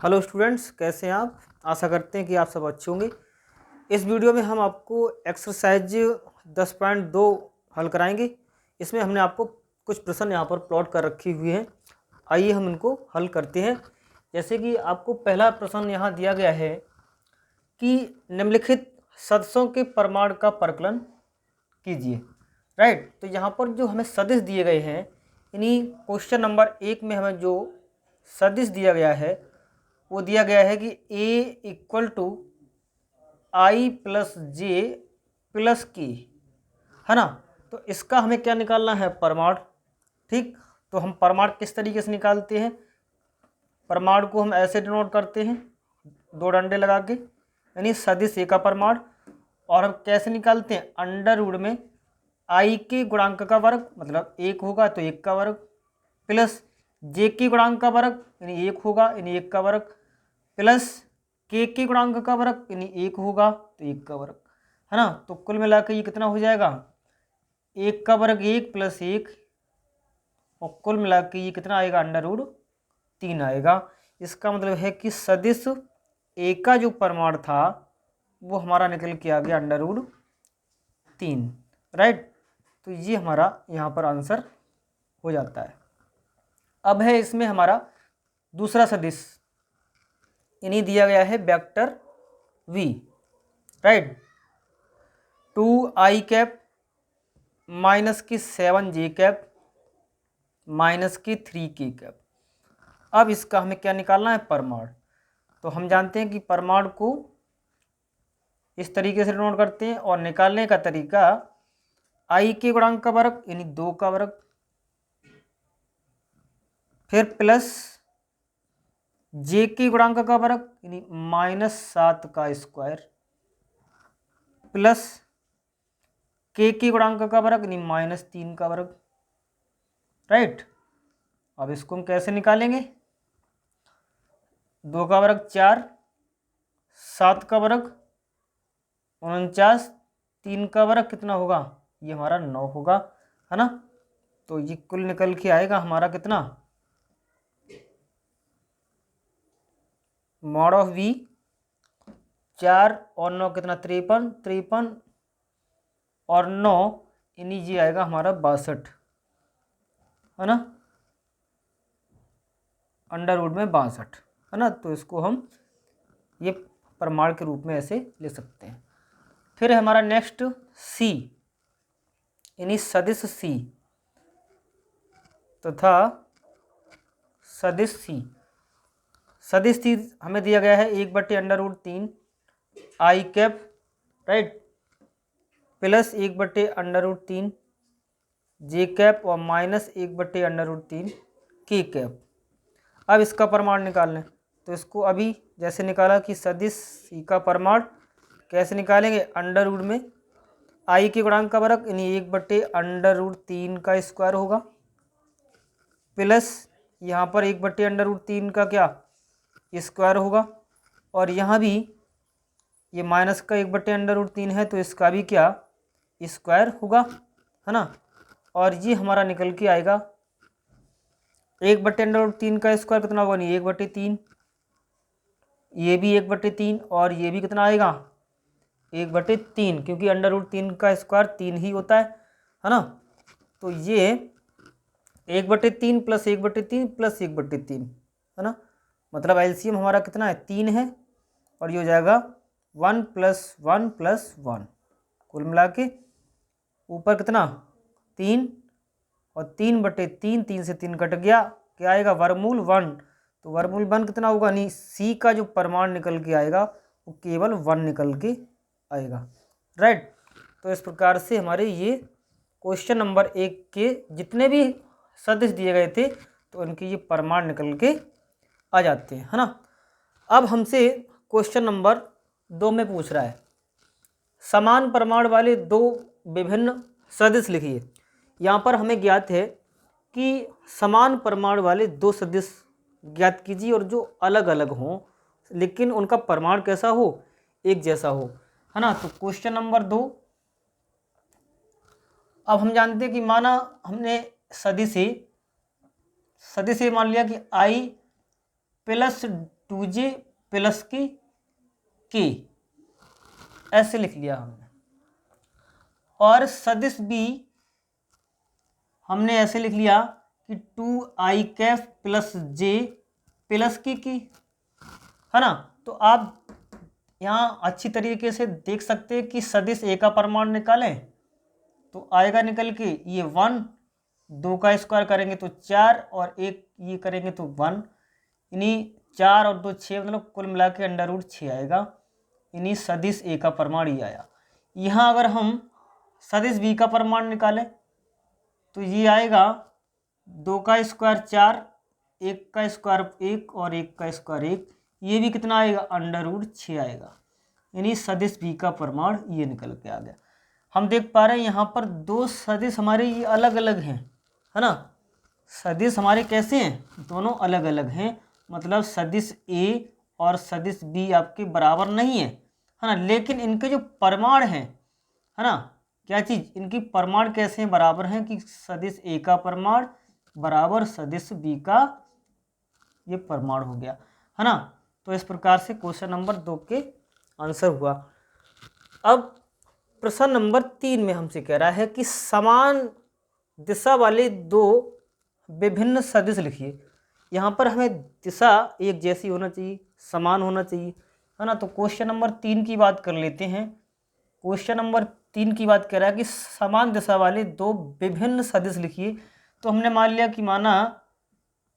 Hello students, कैसे हैं आप। आशा करते हैं कि आप सब अच्छे होंगे। इस वीडियो में हम आपको एक्सरसाइज 10.2 हल कराएंगे। इसमें हमने आपको कुछ प्रश्न यहाँ पर प्लॉट कर रखी हुई हैं। आइए हम इनको हल करते हैं। जैसे कि आपको पहला प्रश्न यहाँ दिया गया है कि निम्नलिखित सदस्यों के परमाणु का परकलन कीजिए। राइट, तो यहाँ पर जो हमें सदिश दिए गए हैं, इन्हीं क्वेश्चन नंबर 1 में हमें जो सदिश दिया गया है वो दिया गया है कि a = i + j + k, है ना। तो इसका हमें क्या निकालना है, परमाणु। ठीक, तो हम परमाणु किस तरीके से निकालते हैं। परमाणु को हम ऐसे डिनोट करते हैं, दो डंडे लगा के, यानी सदिश a का परमाणु। और हम कैसे निकालते हैं, अंडर रूट में i के गुणांक का वर्ग, मतलब 1 होगा तो 1 का वर्ग, प्लस j के गुणांक का वर्ग यानी 1 होगा यानी 1 का वर्ग, प्लस k के गुणांक का वर्ग यानी 1 होगा तो 1 का वर्ग, है ना। तो कुल मिलाकर ये कितना हो जाएगा, 1 का वर्ग 1 + 1, और कुल मिलाकर ये कितना आएगा, √3 आएगा। इसका मतलब है कि सदिश a का जो परमाणु था वो हमारा निकल के आ गया √3। राइट, तो ये हमारा यहाँ पर आंसर हो जाता है। अब है इसमें हमारा दूसरा सदिश, इन्हीं दिया गया है vector v। Right, 2i cap minus की 7j कैप माइनस की 3k कैप। अब इसका हमें क्या निकालना है, परमाणु। तो हम जानते हैं कि परमाणु को इस तरीके से नोट करते हैं, और निकालने का तरीका i के गुणांक का वर्ग यानी 2 का वर्ग, फिर प्लस j के गुणांक का वर्ग यानी -7 का स्क्वायर, प्लस k के गुणांक का वर्ग यानी -3 का वर्ग। राइट, अब इसको हम कैसे निकालेंगे, 2 का वर्ग 4, 7 का वर्ग 49, 3 का वर्ग कितना होगा, ये हमारा 9 होगा, है ना। तो ये कुल निकल के आएगा हमारा कितना, मॉड ऑफ v 4 और 9 कितना, 53, 53 और 9 यानी ये आएगा हमारा 62, है ना, अंडर रूट में 62, है ना। तो इसको हम ये परमाणु के रूप में ऐसे ले सकते हैं। फिर हमारा नेक्स्ट c, यानी सदिश c तथा सदिश c। सदिश c हमें दिया गया है 1/√3 i cap, right, plus 1/√3 j cap और माइनस 1/√3 k कैप। अब इसका परमाणु निकालना है, तो इसको अभी जैसे निकाला कि सदिश c का परमाणु कैसे निकालेंगे, अंडर रूट में i के गुणांक का वर्ग यानी 1/√3 का स्क्वायर होगा, प्लस यहाँ पर 1/√3 का क्या स्क्वायर होगा, और यहाँ भी ये माइनस का 1/√3 है तो इसका भी क्या स्क्वायर होगा, है ना। और ये हमारा निकल के आएगा 1/√3 का स्क्वायर कितना होगा, नहीं 1/3, ये भी 1/3 और ये भी कितना आएगा 1/3, क्योंकि √3 का स्क्वायर 3 ही होता है ना। तो ये 1/3 + 1/3 + 1/3, है ना, मतलब एलसीएम हमारा कितना है 3 है, और ये हो जाएगा 1 + 1 + 1, कुल मिला के ऊपर कितना 3, और 3/3, 3 से 3 कट गया, क्या आएगा वर्गमूल 1। तो वर्गमूल 1 कितना होगा, नहीं सी का जो परमाणु निकल के आएगा वो केवल 1 निकल के आएगा। राइट, तो इस प्रकार से हमारे ये क्वेश्चन नंबर 1 के जितने भी सदिश दिए गए थे तो उनके ये परमाणु निकल के आ जाते हैं, है ना। अब हमसे क्वेश्चन नंबर 2 में पूछ रहा है, समान परमाणु वाले दो विभिन्न सदिश लिखिए। यहाँ पर हमें ज्ञात है कि समान परमाणु वाले दो सदिश ज्ञात कीजिए, और जो अलग अलग हों लेकिन उनका परमाणु कैसा हो, एक जैसा हो, है ना। तो क्वेश्चन नंबर 2, अब हम जानते हैं कि माना हमने सदिश मान लिया कि i + 2j प्लस की k, ऐसे लिख लिया हमने। और सदिश b हमने ऐसे लिख लिया कि 2i Kaif plus j plus की है ना। तो आप यहाँ अच्छी तरीके से देख सकते हैं कि सदिश a का परिमाण निकालें तो आएगा निकल के ये 1, 2 का स्क्वायर करेंगे तो 4 और 1 ये करेंगे तो 1, इन्हीं 4 और 2 6, मतलब कुल मिला के √6 आएगा। इन्हीं सदिश a का परिमाण ये आया। यहाँ अगर हम सदिश b का परिमाण निकालें तो ये आएगा 2 का स्क्वायर 4, 1 का स्क्वायर 1 और 1 का स्क्वायर 1, ये भी कितना आएगा √6 आएगा। यानी सदिश b का परिमाण ये निकल के आ गया। हम देख पा रहे हैं यहाँ पर दो सदिश हमारे ये अलग अलग हैं, है ना। सदिश हमारे कैसे हैं, दोनों अलग अलग हैं, मतलब सदिश a और सदिश b आपके बराबर नहीं है ना। लेकिन इनके जो परिमाण हैं, है ना, क्या चीज़, इनकी परिमाण कैसे हैं, बराबर हैं कि सदिश a का परिमाण बराबर सदिश b का ये परिमाण हो गया, है ना। तो इस प्रकार से क्वेश्चन नंबर 2 के आंसर हुआ। अब प्रश्न नंबर 3 में हमसे कह रहा है कि समान दिशा वाले दो विभिन्न सदिश लिखिए। यहाँ पर हमें दिशा एक जैसी होना चाहिए, समान होना चाहिए, है ना। तो क्वेश्चन नंबर 3 की बात कर लेते हैं। क्वेश्चन नंबर 3 की बात कर रहा है कि समान दिशा वाले दो विभिन्न सदिश लिखिए। तो हमने मान लिया कि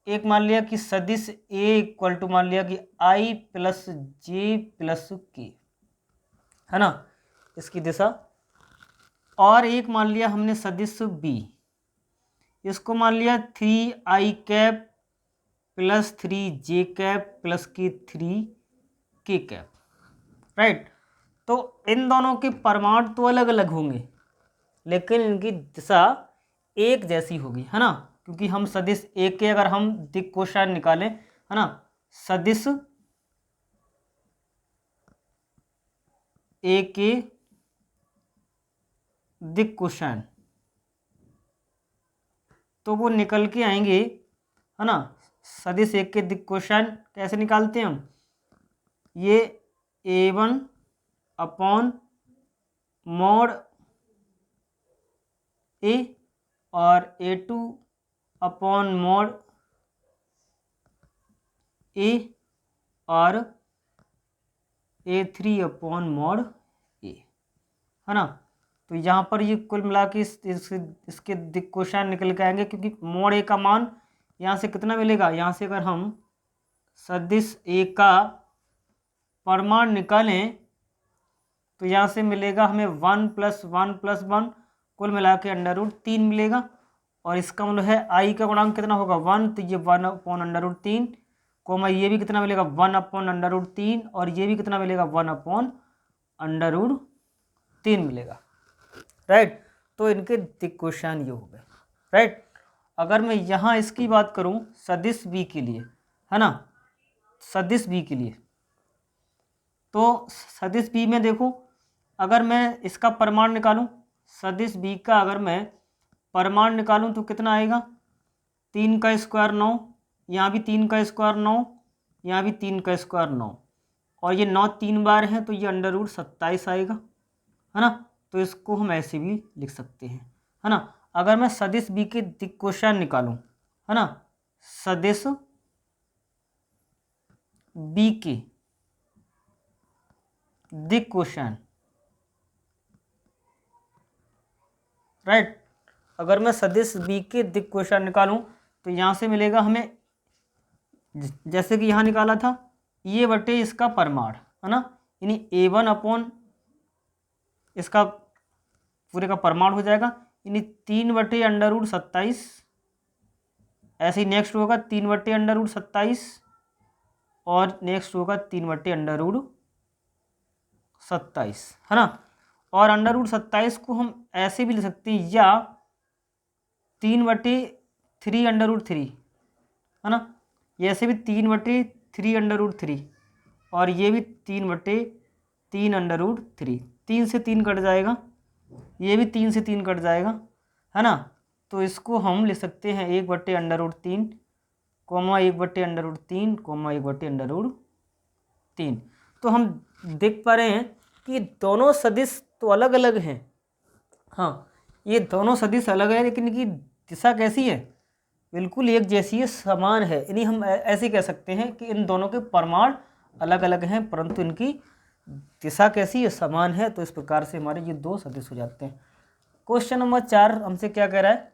एक मान लिया कि सदिश a इक्वल टू मान लिया कि i प्लस जे प्लस के, है ना, इसकी दिशा। और एक मान लिया हमने सदिश b, इसको मान लिया 3i cap plus 3j cap plus की 3k कैप, राइट। तो इन दोनों के परिमाण तो अलग अलग होंगे लेकिन इनकी दिशा एक जैसी होगी, है ना। क्योंकि हम सदिश a के अगर हम दिक् कोशान निकालें, है ना, सदिश a के दिक् कोशान तो वो निकल के आएंगे, है ना। सदिश a के दिक् कोशान कैसे निकालते हैं हम, ये a1 अपॉन मॉड a और a2 अपॉन मॉड a और a3 अपॉन मॉड a, है ना। तो यहाँ पर ये कुल मिला के इसके दिक् कोशान निकल के आएंगे, क्योंकि मॉड a का मान यहाँ से कितना मिलेगा, यहाँ से अगर हम सदिश a का परिमाण निकालें तो यहाँ से मिलेगा हमें 1 + 1 + 1 कुल मिला के √3 मिलेगा। और इसका मतलब है i का गुणांक कितना होगा 1, तो ये 1/√3, कोमा ये भी कितना मिलेगा 1/√3 और ये भी कितना मिलेगा 1/√3 मिलेगा, राइट। तो इनके दिक् कोशान ये हो गए, राइट। अगर मैं यहाँ इसकी बात करूँ सदिश b के लिए, है ना, सदिश b के लिए, तो सदिश b में देखो अगर मैं इसका परिमाण निकालूं, सदिश b का अगर मैं परिमाण निकालूं तो कितना आएगा, 3 का स्क्वायर 9, यहाँ भी 3 का स्क्वायर 9, यहाँ भी 3 का स्क्वायर 9, और ये 9 3 बार हैं तो ये √27 आएगा, है ना। तो इसको हम ऐसे भी लिख सकते हैं, है ना। अगर मैं सदिश b के दिक् कोशान निकालूं, है ना, सदिश b के दिक् कोशान, राइट। अगर मैं सदिश b के दिक् कोशान निकालूं तो यहाँ से मिलेगा हमें, जैसे कि यहाँ निकाला था, ये बटे इसका परिमाण, है ना, यानी a1 अपॉन इसका पूरे का परिमाण हो जाएगा, यानी 3/√27। ऐसे ही नेक्स्ट होगा 3/√27 और नेक्स्ट होगा 3/√27, है ना। और √27 को हम ऐसे भी लिख सकते हैं, या 3/3√3, है ना, ये ऐसे भी 3/3√3 और ये भी 3/3√3, 3 से 3 कट जाएगा, ये भी 3 से 3 कट जाएगा, है ना। तो इसको हम लिख सकते हैं 1/√3, 1/√3, 1/√3 3। तो हम देख पा रहे हैं कि दोनों सदिश तो अलग अलग हैं। हाँ, ये दोनों सदिश अलग है लेकिन इनकी दिशा कैसी है, बिल्कुल एक जैसी है, समान है। यानी हम ऐसे कह सकते हैं कि इन दोनों के परिमाण अलग अलग हैं परंतु इनकी दिशा कैसी है, समान है। तो इस प्रकार से हमारे ये दो सदिश हो जाते हैं। क्वेश्चन नंबर 4 हमसे क्या कह रहा है,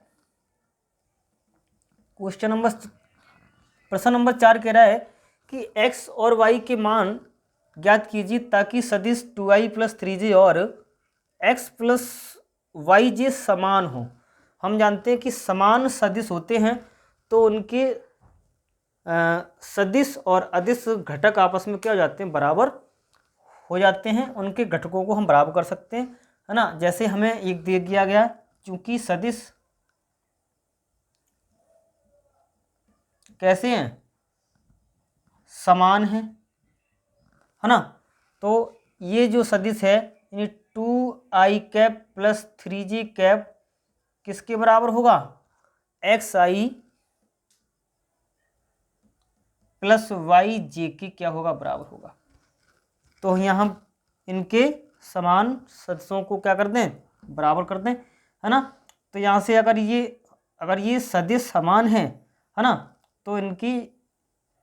प्रश्न नंबर 4 कह रहा है कि x और y के मान ज्ञात कीजिए ताकि सदिश 2i + 3j और x + yj समान हो। हम जानते हैं कि समान सदिश होते हैं तो उनके सदिश और अदिश घटक आपस में क्या हो जाते हैं, बराबर हो जाते हैं। उनके घटकों को हम बराबर कर सकते हैं, है ना। जैसे हमें एक दे दिया गया, चूंकि सदिश कैसे हैं, समान है ना। तो ये जो सदिश है यानी 2i कैप + 3j कैप किसके बराबर होगा, xi + yj के क्या होगा, बराबर होगा। तो यहाँ हम इनके समान सदिशों को क्या कर दें, बराबर कर दें, है ना। तो यहाँ से अगर ये सदिश समान है ना, तो इनकी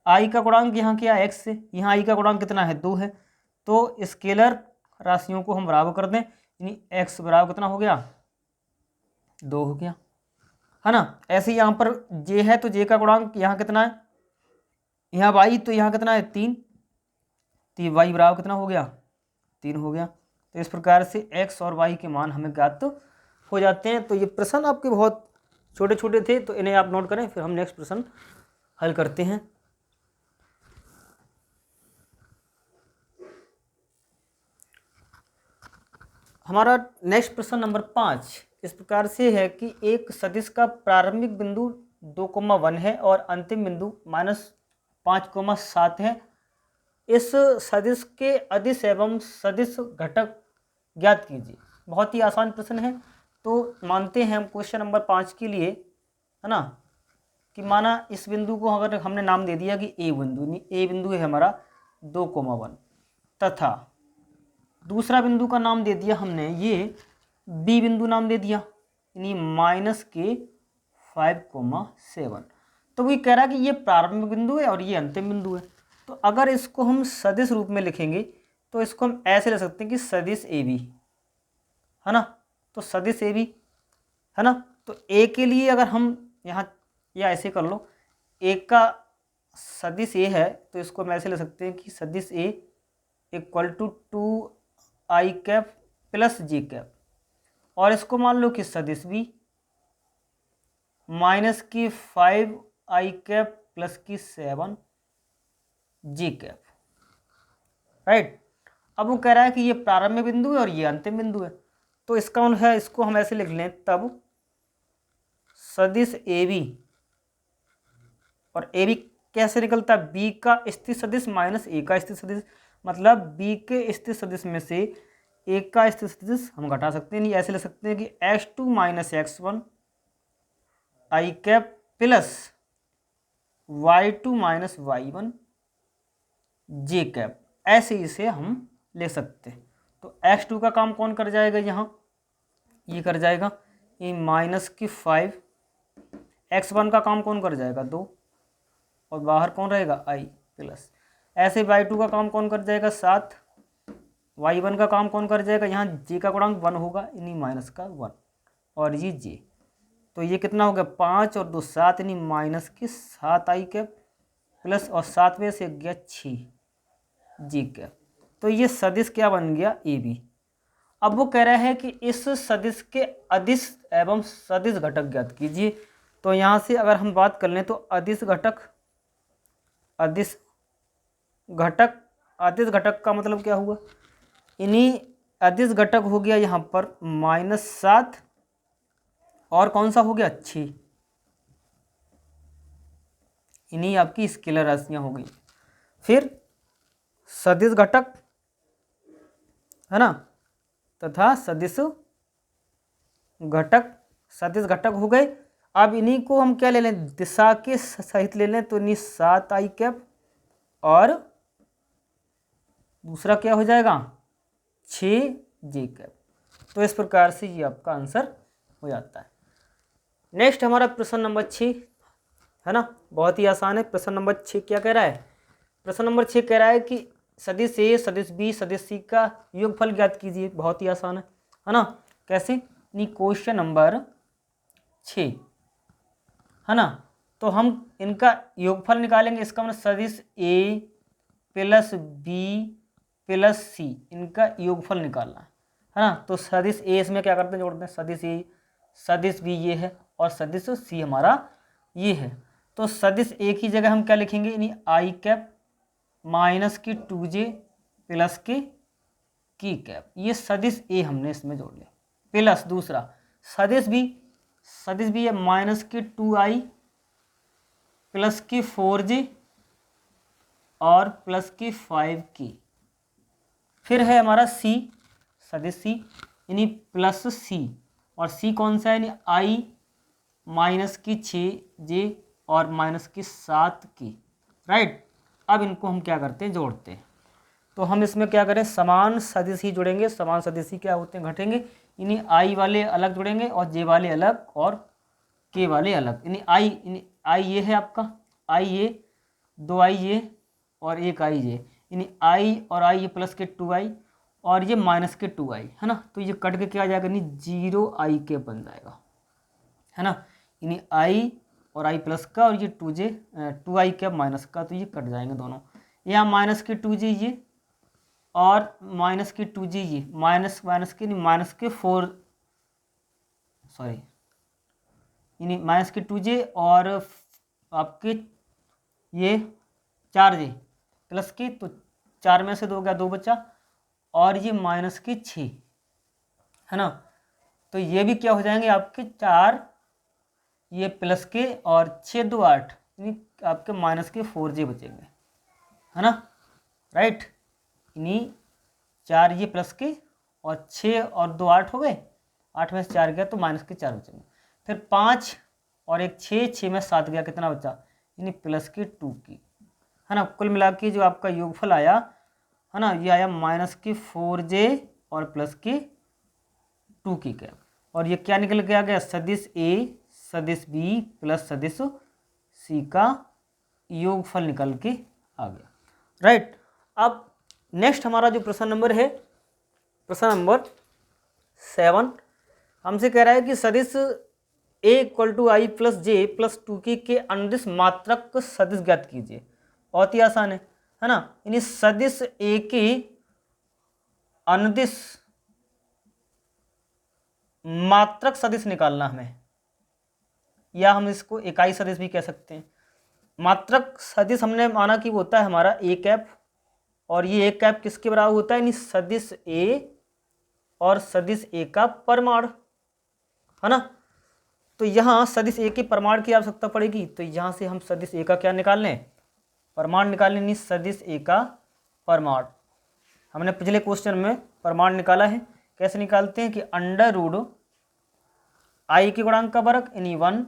i का गुणांक यहाँ क्या है, x से, यहाँ i का गुणांक कितना है, 2 है। तो स्केलर राशियों को हम बराबर कर दें, यानी x बराबर कितना हो गया, 2 हो गया, है ना। ऐसे यहाँ पर j है तो j का गुणांक यहाँ कितना है, यहाँ y, तो यहाँ कितना है, 3, तो y बराबर कितना हो गया, 3 हो गया। तो इस प्रकार से x और y के मान हमें ज्ञात हो जाते हैं। तो ये प्रश्न आपके बहुत छोटे छोटे थे तो इन्हें आप नोट करें, फिर हम नेक्स्ट प्रश्न हल करते हैं। हमारा नेक्स्ट प्रश्न नंबर 5 इस प्रकार से है कि एक सदिश का प्रारंभिक बिंदु 2,1 है और अंतिम बिंदु -5,7 है। इस सदिश के अदिश एवं सदिश घटक ज्ञात कीजिए। बहुत ही आसान प्रश्न है। तो मानते हैं हम क्वेश्चन नंबर 5 के लिए, है ना, कि माना इस बिंदु को अगर हमने नाम दे दिया कि ए बिंदु है हमारा 2,1 तथा दूसरा बिंदु का नाम दे दिया हमने ये बी बिंदु नाम दे दिया, यानी -5,7। तो वो कह रहा है कि ये प्रारंभिक बिंदु है और ये अंतिम बिंदु है। तो अगर इसको हम सदिश रूप में लिखेंगे तो इसको हम ऐसे लिख सकते हैं कि सदिश ए बी, है ना। तो सदिश ए बी, है ना। तो ए के लिए अगर हम यहाँ या ऐसे कर लो, ए का सदिश ए है तो इसको हम ऐसे लिख सकते हैं कि सदिश ए = 2i कैप + j कैप, और इसको मान लो कि सदिश B -5i cap + 7j cap, right. अब वो कह रहा है कि ये प्रारंभिक बिंदु है और ये अंतिम बिंदु है। तो इसका मतलब है, इसको हम ऐसे लिख लें तब सदिश ए बी, और ए बी कैसे निकलता है, बी का स्थिर सदिश माइनस ए का स्थिर सदिश, मतलब बी के स्थिर सदिश में से ए का स्थिर सदिश हम घटा सकते हैं। नहीं, ऐसे लिख सकते हैं कि x2 - x1 i cap plus y2 - y1 j cap, ऐसे इसे हम ले सकते हैं। तो x2 का काम कौन कर जाएगा, यहाँ ये कर जाएगा, ये -5, x1 का काम कौन कर जाएगा, 2, और बाहर कौन रहेगा, i प्लस, ऐसे y2 का काम कौन कर जाएगा, 7, y1 का काम कौन कर जाएगा, यहाँ j का गुणांक 1 होगा, यानी -1 और ये j। तो ये कितना हो गया, 5 और 2 7, यानी -7i कैप प्लस, और 7 में से गया 6 j कैप। तो ये सदिश क्या बन गया, ए बी। अब वो कह रहा है कि इस सदिश के अदिश एवं सदिश घटक ज्ञात कीजिए। तो यहाँ से अगर हम बात कर लें तो अदिश घटक का मतलब क्या हुआ, इन्हीं अदिश घटक हो गया यहाँ पर -7 और कौन सा हो गया, 6, इन्हीं आपकी स्केलर राशियाँ हो गई। फिर सदिश घटक, है ना, तथा सदिश घटक हो गए। अब इन्हीं को हम क्या ले लें, दिशा के सहित ले लें, तो इन्हीं 7i कैप और दूसरा क्या हो जाएगा 6 कैप। तो इस प्रकार से ये आपका आंसर हो जाता है। नेक्स्ट हमारा प्रश्न नंबर 6 है ना, बहुत ही आसान है। प्रश्न नंबर 6 क्या कह रहा है? प्रश्न नंबर 6 कह रहा है कि सदिश ए, सदिश बी, सदिश सी का योगफल ज्ञात कीजिए। बहुत ही आसान है ना। कैसे? क्वेश्चन नंबर 6 है ना, तो हम इनका योगफल निकालेंगे। इसका मतलब सदिश ए प्लस बी प्लस सी, इनका योगफल निकालना है ना। तो सदिश ए इसमें क्या करते हैं, जोड़ते हैं। सदिश ए, सदिश बी ये है और सदिश सी हमारा ये है। तो सदिश ए की जगह हम क्या लिखेंगे, यानी आई कैप माइनस की 2j प्लस की कैप। ये सदिश ए हमने इसमें जोड़ लिया। प्लस दूसरा सदिश बी है माइनस की 2i प्लस की 4j और प्लस की 5k। फिर है हमारा सी, सदिश सी यानी प्लस सी, और सी कौन सा है, यानी आई माइनस की 6j और माइनस की 7k। राइट। अब इनको हम क्या करते हैं, जोड़ते हैं। तो हम इसमें क्या करें, समान सदिश ही जुड़ेंगे। समान सदिश ही क्या होते हैं, घटेंगे। यानी आई वाले अलग जुड़ेंगे और जे वाले अलग और के वाले अलग। यानी आई ये है आपका, आई ये, 2i ये और 1i ये, यानी आई और आई ये प्लस के 2i और ये माइनस के 2i है ना। तो ये कट के क्या आ जाएगा, यानी 0i के बन जाएगा है ना। यानी आई और आई प्लस का और ये 2i के माइनस का, तो ये कट जाएंगे दोनों। यहाँ माइनस के 2j ये और माइनस के 2j ये, माइनस के 4, सॉरी, यानी माइनस के 2j और आपके ये 4j प्लस की, तो 4 में से 2 गया, 2 बचा, और ये माइनस के 6 है ना। तो ये भी क्या हो जाएंगे आपके 4, ये प्लस के और 6 2 8, यानी आपके माइनस के 4j बचेंगे है ना। राइट। यानी 4 ये प्लस के और 6 और 2 8 हो गए, 8 में से 4 गया तो माइनस के 4 बचेंगे। फिर 5 और एक 6 में 7 गया, कितना बचा, यानी प्लस के 2 की है ना। कुल मिला के जो आपका योगफल आया है ना, ये आया माइनस की 4j और प्लस की 2 की कैप। और ये क्या निकल के आ गया, सदिश ए सदिश बी प्लस सदिश सी का योगफल निकल के आ गया। राइट। अब नेक्स्ट हमारा जो प्रश्न नंबर है, प्रश्न नंबर 7 हमसे कह रहा है कि सदिश a equal to i plus j plus 2k के अनुदिश मात्रक सदिश ज्ञात कीजिए। बहुत ही आसान है ना। यानी सदिश a के अनुदिश मात्रक सदिश निकालना हमें, या हम इसको इकाई सदिश भी कह सकते हैं। मात्रक सदिश हमने माना कि वो होता है हमारा a कैप, और ये a कैप किसके बराबर होता है, यानी सदिश a और सदिश a का परमाण है ना। तो यहाँ सदिश a के परमाण की आवश्यकता पड़ेगी, तो यहाँ से हम सदिश a का क्या निकाल लें, परमाण निकाल लें। सदिश a का परमाण हमने पिछले क्वेश्चन में परमाण निकाला है। कैसे निकालते हैं कि अंडर रूट आई के गुणांक का वर्ग यानी 1,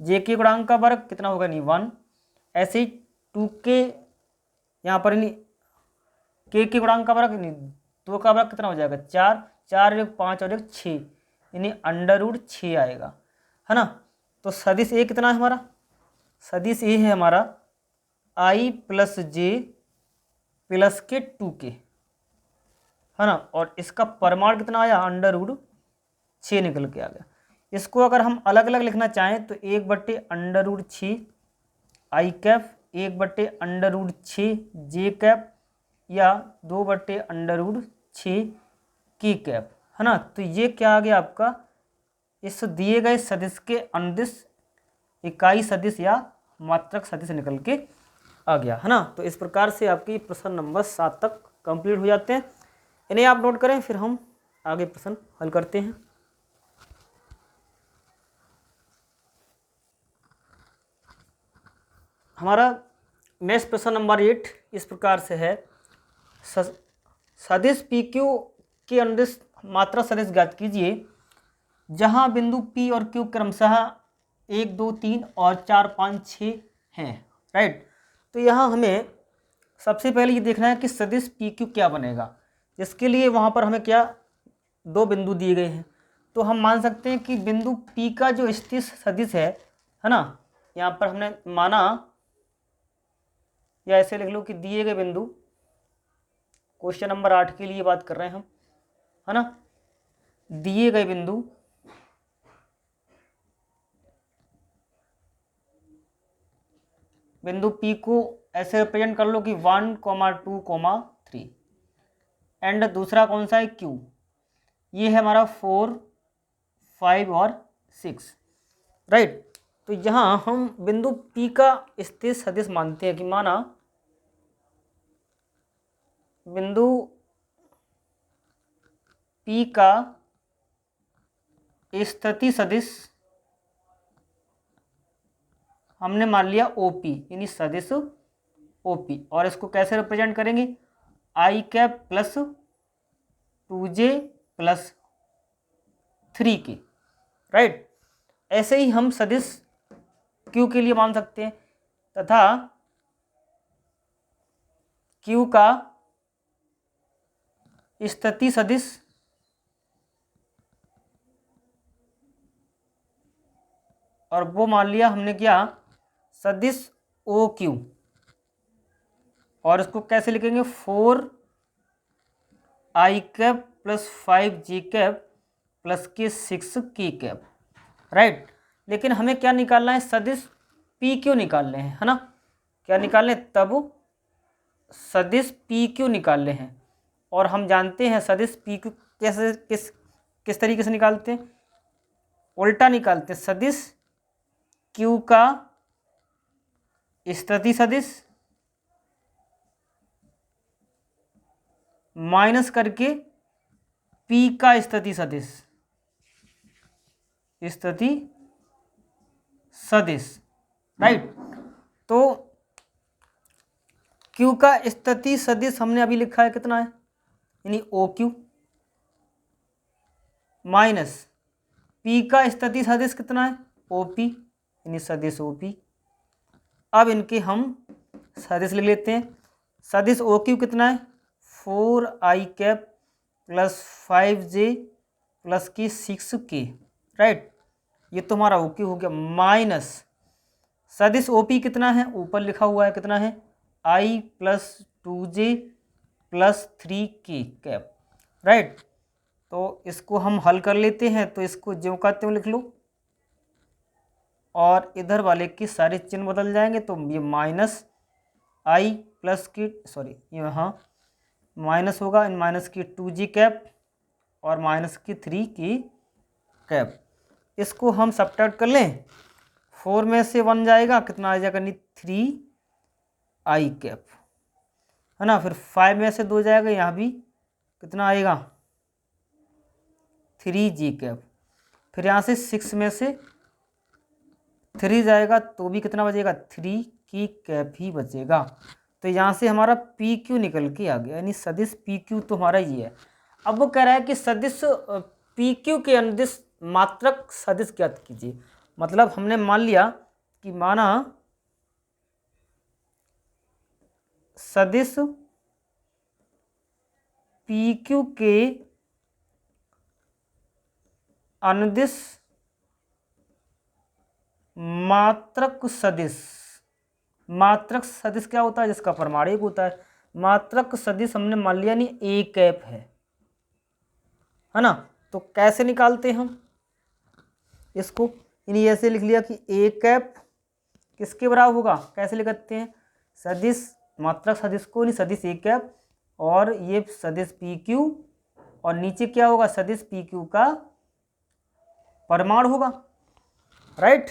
जे के गुणांक का वर्ग कितना होगा, यानी 1। ऐसे ही 2k यहाँ पर यानी के गुणांक का वर्ग यानी 2 का वर्ग कितना हो जाएगा, 4, 4 1 5 और 1 6, यानी अंडर रूट 6 आएगा है ना। तो सदिश ए कितना है हमारा, सदिश ए है हमारा आई प्लस जे प्लस के 2k है ना। और इसका परमाण कितना आया, अंडर रूट 6 निकल के आ गया। इसको अगर हम अलग अलग लिखना चाहें तो 1/√6 आई कैप, 1/√6 जे कैप, या 2/√6 की कैप है ना। तो ये क्या आ गया आपका, इस दिए गए सदिश के अनुदिश इकाई सदिश या मात्रक सदिश निकल के आ गया है ना। तो इस प्रकार से आपकी प्रश्न नंबर 7 तक कंप्लीट हो जाते हैं। इन्हें आप नोट करें, फिर हम आगे प्रश्न हल करते हैं। हमारा नेक्स्ट प्रश्न नंबर 8 इस प्रकार से है, सदिश पी क्यू के अनुदिश मात्रा सदिश ज्ञात कीजिए जहां बिंदु पी और क्यू क्रमशः 1 2 3 और 4 5 6 हैं। राइट। तो यहाँ हमें सबसे पहले ये देखना है कि सदिश पी क्यू क्या बनेगा। जिसके लिए वहाँ पर हमें क्या 2 बिंदु दिए गए हैं, तो हम मान सकते हैं कि बिंदु पी का जो स्थिर सदिश है ना, यहाँ पर हमने माना, या ऐसे लिख लो कि दिए गए बिंदु, क्वेश्चन नंबर 8 के लिए बात कर रहे हैं हम, है ना, दिए गए बिंदु P को ऐसे रिप्रेजेंट कर लो कि 1, 2, 3, एंड दूसरा कौन सा है Q, ये है हमारा 4, 5 और 6, राइट। तो यहाँ हम बिंदु P का स्थिर सदिश मानते हैं कि माना बिंदु P का स्थिति सदिश हमने मान लिया OP, यानी सदिश OP, और इसको कैसे रिप्रेजेंट करेंगे, I cap plus 2J plus 3K, right. ऐसे ही हम सदिश Q के लिए मान सकते हैं, तथा Q का स्थिति सदिश और वो मान लिया हमने क्या, सदिश OQ, और इसको कैसे लिखेंगे, 4I cap plus 5J cap plus के 6K कैप, राइट। लेकिन हमें क्या निकालना है, सदिश PQ निकालने हैं, है ना, क्या निकालने, तब सदिश PQ निकालने हैं। और हम जानते हैं सदिश PQ कैसे किस तरीके से निकालते हैं, उल्टा निकालते हैं, सदिश Q का स्थिति सदिश माइनस करके P का स्थिति सदिश, राइट। तो Q का स्थिति सदिश हमने अभी लिखा है कितना है, यानी OQ, माइनस P का स्थिति सदिश कितना है, OP, यानी सदिश OP। अब इनके हम सदिश लिख लेते हैं। सदिश OQ कितना है, 4I cap plus 5J plus की 6K, राइट। ये तो हमारा OQ हो गया, माइनस सदिश OP कितना है, ऊपर लिखा हुआ है कितना है, I plus 2J plus 3K cap, right. तो इसको हम हल कर लेते हैं, तो इसको ज्यों का त्यों लिख लो, और इधर वाले के सारे चिन्ह बदल जाएंगे, तो ये माइनस I प्लस की, सॉरी यहाँ माइनस होगा, इन माइनस की 2G कैप और माइनस की 3K कैप। इसको हम सब्ट्रैक्ट कर लें, 4 में से 1 जाएगा, कितना आ जाएगा, नहीं 3I कैप, है ना। फिर 5 में से 2 जाएगा, यहाँ भी कितना आएगा, 3G कैप। फिर यहाँ से 6 में से 3 जाएगा, तो भी कितना बचेगा, 3K कैप ही बचेगा। तो यहाँ से हमारा PQ निकल के आ गया, यानी सदिश PQ तो हमारा ये है। अब वो कह रहा है कि सदिश PQ के अनुदिश मात्रक सदिश ज्ञात कीजिए। मतलब हमने मान लिया कि माना सदिश PQ के अनुदिश मात्रक सदिश क्या होता है, जिसका प्रमाणिक होता है। मात्रक सदिश हमने मान लिया नहीं A कैप है ना। तो कैसे निकालते हैं हम इसको, यानी ऐसे लिख लिया कि A कैप किसके बराबर होगा, कैसे लिखते हैं, सदिश मात्रक सदिश को, नहीं सदिश A कैप, और ये सदिश PQ, और नीचे क्या होगा, सदिश PQ का परिमाण होगा, राइट।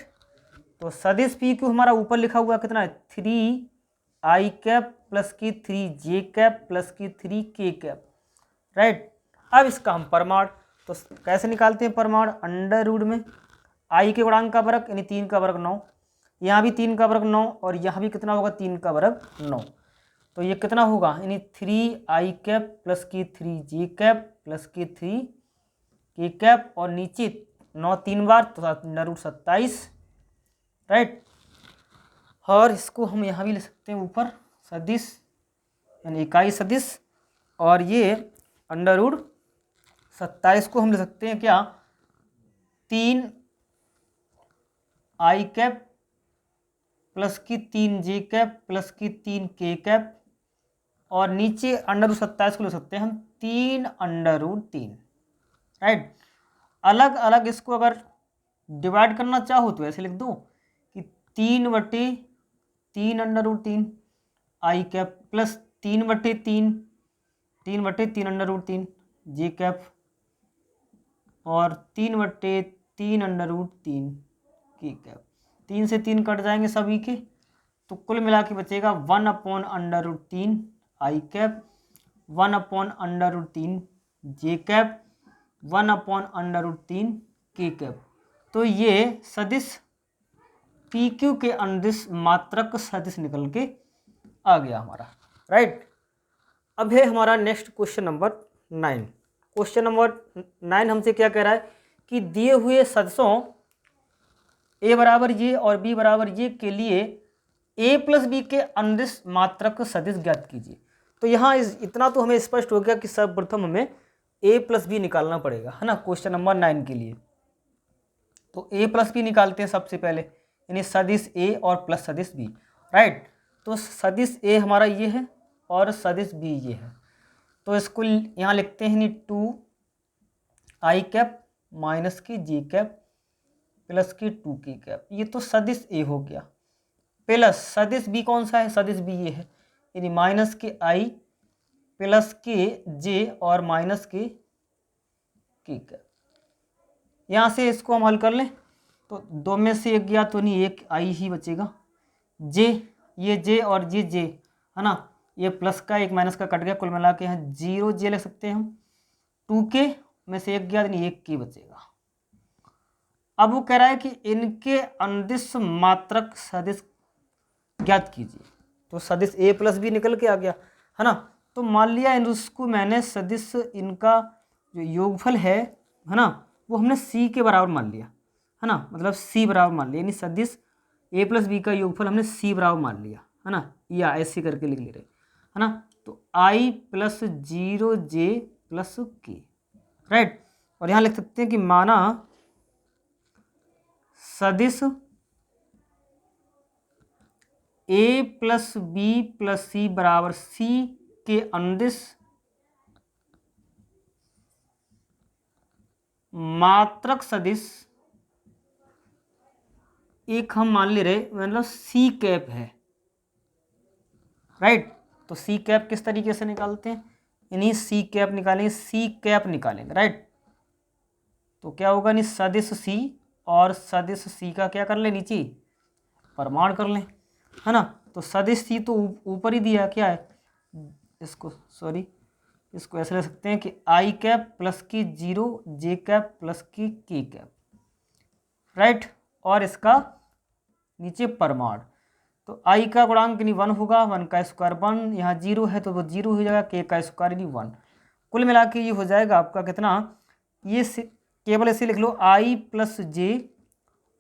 तो सदिश PQ हमारा ऊपर लिखा हुआ कितना है, 3I कैप प्लस की 3J कैप प्लस की 3K कैप, राइट। अब इसका हम परिमाण तो कैसे निकालते हैं, परिमाण अंडर रूट में I के गुणांक का वर्ग, यानी 3 का वर्ग 9, यहाँ भी 3 का वर्ग 9, और यहाँ भी कितना होगा, 3 का वर्ग 9। तो ये कितना होगा, यानी 3I कैप प्लस की 3J कैप प्लस की 3K कैप, और नीचे 9 3 बार, तो अंडर रूट 27, राइट। और इसको हम यहाँ भी ले सकते हैं ऊपर, सदिश यानी इकाई सदिश, और ये अंडर रूट 27 को हम ले सकते हैं क्या, 3 आई कैप प्लस की 3 जे कैप प्लस की 3 के कैप, और नीचे अंडर रूट 27 को ले सकते हैं हम 3 अंडर रूट 3, राइट। अलग अलग इसको अगर डिवाइड करना चाहो तो ऐसे लिख दो कि 3/3 अंडर रूट 3 आई कैप प्लस 3/3 3/3 अंडर रूट 3 जे कैप, और 3/3 अंडर रूट 3 की कैप। 3 से 3 कट जाएंगे सभी के, तो कुल मिला के बचेगा 1/√3 आई कैप, 1/√3 जे कैप, 1/√3 के कैप। तो ये सदिश पी क्यू के अनुदिश मात्रक सदिश निकल के आ गया हमारा, राइट। अब है हमारा next question number 9। Question number 9 हमसे क्या कह रहा है कि दिए हुए सदिशों a बराबर ये और b बराबर ये के लिए a प्लस बी के अनुदिश मात्रक सदिश ज्ञात कीजिए। तो यहाँ इतना तो हमें स्पष्ट हो गया कि सर्वप्रथम हमें a प्लस बी निकालना पड़ेगा, है ना, क्वेश्चन नंबर 9 के लिए। तो a प्लस बी निकालते हैं सबसे पहले, यानी सदिश a और प्लस सदिश b, राइट। तो सदिश a हमारा ये है और सदिश b ये है, तो इसको यहाँ लिखते हैं 2 आई कैप माइनस की जी कैप प्लस की 2 की कैप। ये तो सदिश ए हो गया, प्लस सदिश बी कौन सा है, सदिश बी ये है, यानी माइनस के आई प्लस के जे और माइनस के कैप। यहाँ से इसको हम हल कर लें तो 2 में से एक गया तो नहीं, एक आई ही बचेगा। जे, ये जे और ये जे, है ना, ये प्लस का एक माइनस का कट गया, कुल मिला के यहाँ 0 जे लिख सकते हैं हम। 2 के में से एक गया तो नहीं, एक के बचेगा। अब वो कह रहा है कि इनके अनुदिश मात्रक सदिश ज्ञात कीजिए। तो सदिश a प्लस बी निकल के आ गया, है ना। तो मान लिया इसको मैंने सदिश इनका जो योगफल है ना, वो हमने c के बराबर मान लिया, है ना, मतलब c बराबर मान लिया, यानी सदिश a प्लस बी का योगफल हमने c बराबर मान लिया, है ना, या ऐसे करके लिख ले रहे, है ना। तो i plus 0j plus k, right. और यहाँ लिख सकते हैं कि माना सदिश a प्लस बी प्लस सी बराबर c के अनुदिश मात्रक सदिश एक हम मान ले रहे, मतलब c कैप है, राइट। तो c कैप किस तरीके से निकालते हैं, यानी c कैप निकालेंगे, c कैप निकालेंगे, राइट। तो क्या होगा, नहीं सदिश c और सदिश c का क्या कर ले, नीचे प्रमाण कर लें, है ना। तो सदिश c तो ऊपर ही दिया, क्या है इसको, सॉरी इसको ऐसे ले सकते हैं कि आई कैप प्लस की 0 जे कैप प्लस की के कैप, राइट। और इसका नीचे प्रमाण, तो आई का गुणांक यानी 1 होगा, 1 का स्क्वायर 1, यहाँ 0 है तो वो 0 हो जाएगा, के का स्क्वायर यानी 1। कुल मिला के ये हो जाएगा आपका कितना, ये केवल ऐसे लिख लो आई प्लस जे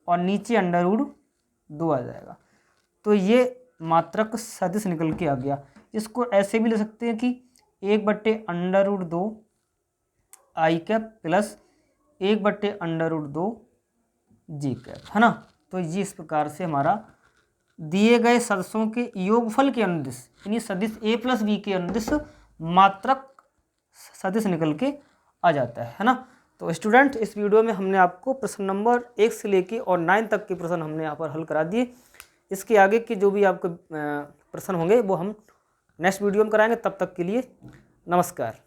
और नीचे अंडर रूट 2 आ जाएगा। तो ये मात्रक सदिश निकल के आ गया। इसको ऐसे भी ले सकते हैं कि 1/√2 आई कैप प्लस 1/√2 जी कैप, है ना। तो ये इस प्रकार से हमारा दिए गए सदिशों के योगफल के अनुदिश, यानी सदिश a प्लस बी के अनुदिश मात्रक सदिश निकल के आ जाता है ना। तो स्टूडेंट, इस वीडियो में हमने आपको प्रश्न नंबर 1 से लेके और 9 तक के प्रश्न हमने यहाँ पर हल करा दिए। इसके आगे के जो भी आपके प्रश्न होंगे वो हम नेक्स्ट वीडियो में कराएंगे। तब तक के लिए नमस्कार।